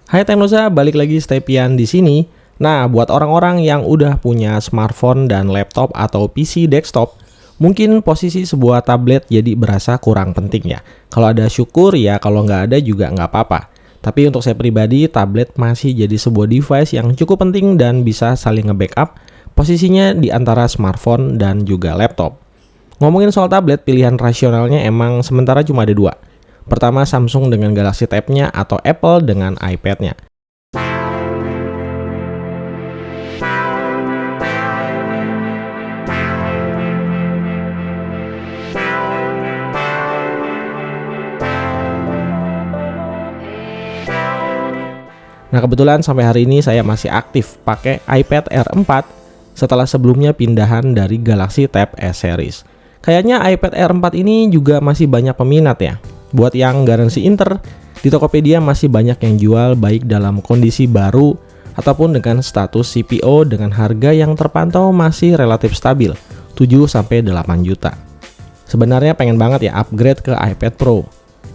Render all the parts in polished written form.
Hai Teknosa, balik lagi Stepian di sini. Nah, buat orang-orang yang udah punya smartphone dan laptop atau PC desktop, mungkin posisi sebuah tablet jadi berasa kurang penting ya. Kalau ada syukur ya, kalau nggak ada juga nggak apa-apa. Tapi untuk saya pribadi, tablet masih jadi sebuah device yang cukup penting dan bisa saling nge-backup posisinya di antara smartphone dan juga laptop. Ngomongin soal tablet, pilihan rasionalnya emang sementara cuma ada dua. Pertama, Samsung dengan Galaxy Tab-nya atau Apple dengan iPad-nya. Nah, kebetulan sampai hari ini saya masih aktif pakai iPad Air 4 setelah sebelumnya pindahan dari Galaxy Tab S Series. Kayaknya iPad Air 4 ini juga masih banyak peminat ya. Buat yang garansi Inter, di Tokopedia masih banyak yang jual baik dalam kondisi baru ataupun dengan status CPO dengan harga yang terpantau masih relatif stabil, 7-8 juta. Sebenarnya pengen banget ya upgrade ke iPad Pro.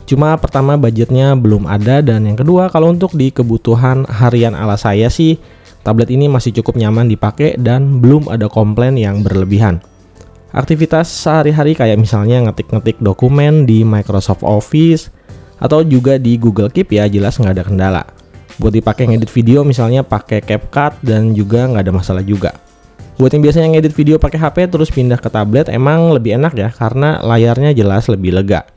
Cuma pertama budgetnya belum ada, dan yang kedua kalau untuk di kebutuhan harian ala saya sih, tablet ini masih cukup nyaman dipakai dan belum ada komplain yang berlebihan. Aktivitas sehari-hari kayak misalnya ngetik-ngetik dokumen di Microsoft Office atau juga di Google Keep ya jelas nggak ada kendala. Buat dipakai ngedit video misalnya pakai CapCut dan juga nggak ada masalah juga. Buat yang biasanya ngedit video pakai HP terus pindah ke tablet emang lebih enak ya karena layarnya jelas lebih lega.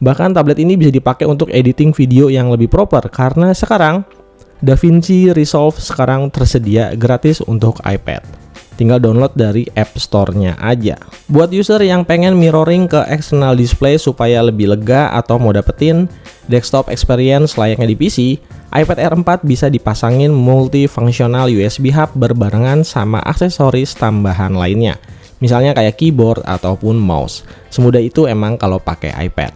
Bahkan tablet ini bisa dipakai untuk editing video yang lebih proper karena sekarang DaVinci Resolve sekarang tersedia gratis untuk iPad. Tinggal download dari App Store-nya aja. Buat user yang pengen mirroring ke external display supaya lebih lega atau mau dapetin desktop experience layaknya di PC, iPad Air 4 bisa dipasangin multifunctional USB hub berbarengan sama aksesoris tambahan lainnya. Misalnya kayak keyboard ataupun mouse. Semudah itu emang kalau pakai iPad.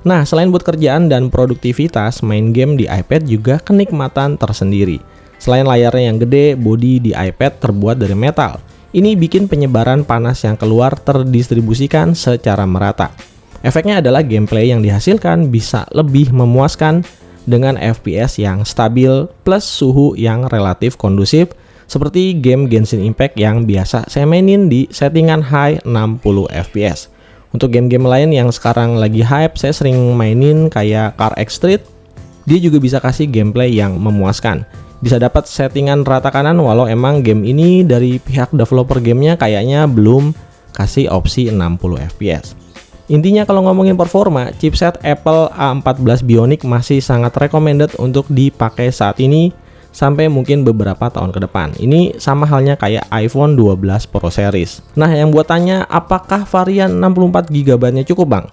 Nah, selain buat kerjaan dan produktivitas, main game di iPad juga kenikmatan tersendiri. Selain layarnya yang gede, bodi di iPad terbuat dari metal. Ini bikin penyebaran panas yang keluar terdistribusikan secara merata. Efeknya adalah gameplay yang dihasilkan bisa lebih memuaskan dengan FPS yang stabil plus suhu yang relatif kondusif seperti game Genshin Impact yang biasa saya mainin di settingan high 60 FPS. Untuk game-game lain yang sekarang lagi hype, saya sering mainin kayak CarX Street. Dia juga bisa kasih gameplay yang memuaskan. Bisa dapat settingan rata kanan walau emang game ini dari pihak developer gamenya kayaknya belum kasih opsi 60 fps. Intinya kalau ngomongin performa, chipset Apple A14 Bionic masih sangat recommended untuk dipakai saat ini sampai mungkin beberapa tahun ke depan. Ini sama halnya kayak iPhone 12 Pro Series. Nah, yang buat tanya apakah varian 64GB-nya cukup bang?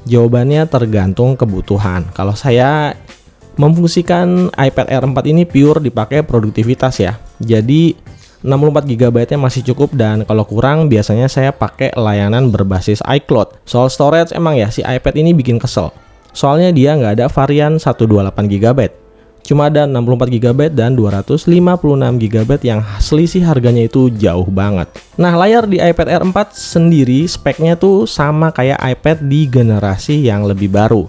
Jawabannya tergantung kebutuhan. Kalau saya memfungsikan iPad Air 4 ini pure dipakai produktivitas ya. Jadi 64GB-nya masih cukup, dan kalau kurang biasanya saya pakai layanan berbasis iCloud. Soal storage emang ya si iPad ini bikin kesel. Soalnya dia nggak ada varian 128GB. Cuma ada 64GB dan 256GB yang selisih harganya itu jauh banget. Nah, layar di iPad Air 4 sendiri speknya tuh sama kayak iPad di generasi yang lebih baru.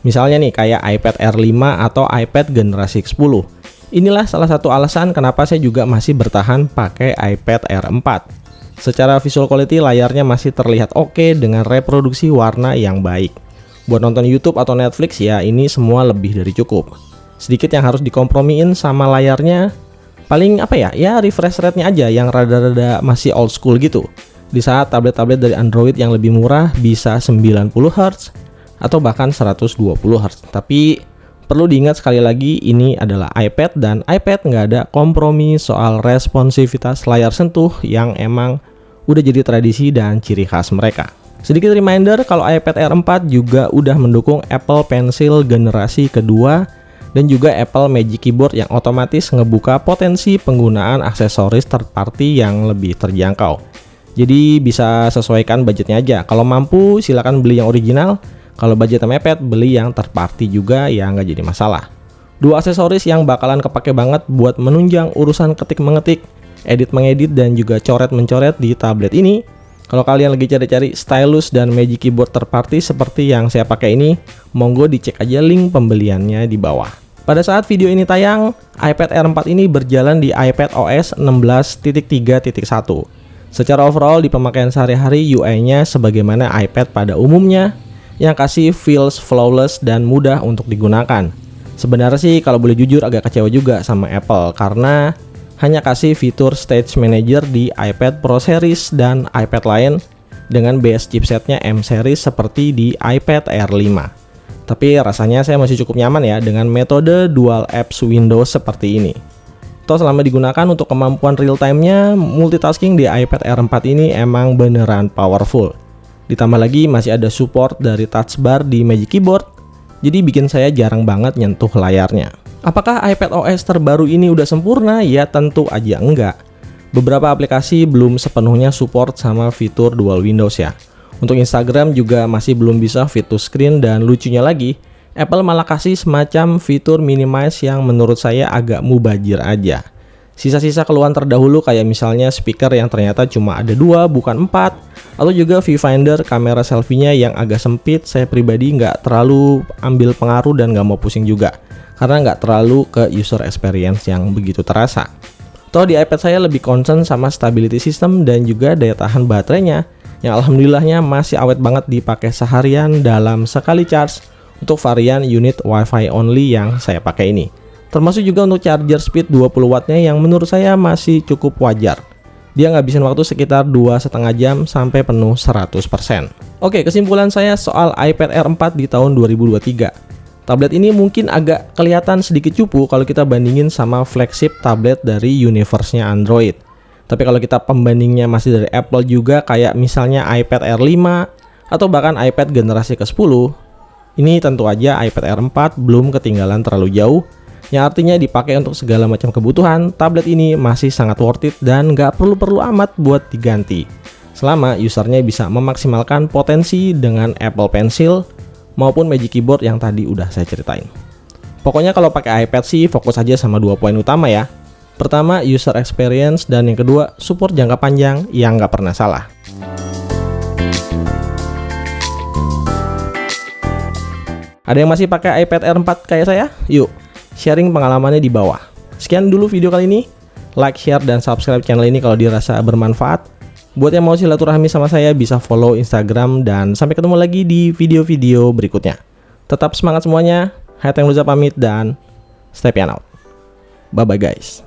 Misalnya nih kayak iPad Air 5 atau iPad generasi 10. Inilah salah satu alasan kenapa saya juga masih bertahan pakai iPad Air 4. Secara visual quality layarnya masih terlihat oke dengan reproduksi warna yang baik. Buat nonton YouTube atau Netflix ya ini semua lebih dari cukup. Sedikit yang harus dikompromiin sama layarnya, paling ya refresh rate-nya aja yang rada-rada masih old school gitu. Di saat tablet-tablet dari Android yang lebih murah bisa 90Hz atau bahkan 120Hz. Tapi perlu diingat sekali lagi ini adalah iPad, dan iPad nggak ada kompromi soal responsivitas layar sentuh yang emang udah jadi tradisi dan ciri khas mereka. Sedikit reminder kalau iPad Air 4 juga udah mendukung Apple Pencil generasi kedua dan juga Apple Magic Keyboard yang otomatis ngebuka potensi penggunaan aksesoris third party yang lebih terjangkau. Jadi bisa sesuaikan budgetnya aja. Kalau mampu silakan beli yang original. Kalau budget mepet, beli yang third party juga ya nggak jadi masalah. Dua aksesoris yang bakalan kepake banget buat menunjang urusan ketik-mengetik, edit-mengedit, dan juga coret-mencoret di tablet ini. Kalau kalian lagi cari-cari stylus dan Magic Keyboard third party seperti yang saya pakai ini, monggo dicek aja link pembeliannya di bawah. Pada saat video ini tayang, iPad Air 4 ini berjalan di iPad OS 16.3.1. Secara overall di pemakaian sehari-hari UI-nya sebagaimana iPad pada umumnya, yang kasih feels flawless dan mudah untuk digunakan. Sebenarnya sih kalau boleh jujur agak kecewa juga sama Apple karena hanya kasih fitur Stage Manager di iPad Pro Series dan iPad lain dengan base chipsetnya M Series seperti di iPad Air 5. Tapi rasanya saya masih cukup nyaman ya dengan metode dual apps Windows seperti ini. Toh selama digunakan untuk kemampuan real time-nya, multitasking di iPad Air 4 ini emang beneran powerful. Ditambah lagi masih ada support dari touch bar di Magic Keyboard, jadi bikin saya jarang banget nyentuh layarnya. Apakah iPad OS terbaru ini udah sempurna? Ya tentu aja enggak. Beberapa aplikasi belum sepenuhnya support sama fitur dual Windows ya. Untuk Instagram juga masih belum bisa fit to screen dan lucunya lagi, Apple malah kasih semacam fitur minimize yang menurut saya agak mubazir aja. Sisa-sisa keluhan terdahulu kayak misalnya speaker yang ternyata cuma ada 2 bukan 4, atau juga viewfinder kamera selfie-nya yang agak sempit, saya pribadi nggak terlalu ambil pengaruh dan nggak mau pusing juga, karena nggak terlalu ke user experience yang begitu terasa. Toh di iPad saya lebih concern sama stability system dan juga daya tahan baterainya, yang alhamdulillahnya masih awet banget dipakai seharian dalam sekali charge untuk varian unit Wi-Fi only yang saya pakai ini. Termasuk juga untuk charger speed 20 wattnya yang menurut saya masih cukup wajar. Dia ngabisin waktu sekitar 2,5 jam sampai penuh 100%. Oke, kesimpulan saya soal iPad Air 4 di tahun 2023. Tablet ini mungkin agak kelihatan sedikit cupu kalau kita bandingin sama flagship tablet dari universe-nya Android. Tapi kalau kita pembandingnya masih dari Apple juga kayak misalnya iPad Air 5 atau bahkan iPad generasi ke-10, ini tentu aja iPad Air 4 belum ketinggalan terlalu jauh, yang artinya dipakai untuk segala macam kebutuhan, tablet ini masih sangat worth it dan nggak perlu-perlu amat buat diganti. Selama usernya bisa memaksimalkan potensi dengan Apple Pencil maupun Magic Keyboard yang tadi udah saya ceritain. Pokoknya kalau pakai iPad sih fokus aja sama 2 poin utama ya. Pertama, user experience, dan yang kedua, support jangka panjang yang nggak pernah salah. Ada yang masih pakai iPad Air 4 kayak saya? Yuk, sharing pengalamannya di bawah. Sekian dulu video kali ini. Like, share, dan subscribe channel ini kalau dirasa bermanfaat. Buat yang mau silaturahmi sama saya, bisa follow Instagram, dan sampai ketemu lagi di video-video berikutnya. Tetap semangat semuanya. Hayat yang Luza pamit, dan stay piano out. Bye-bye guys.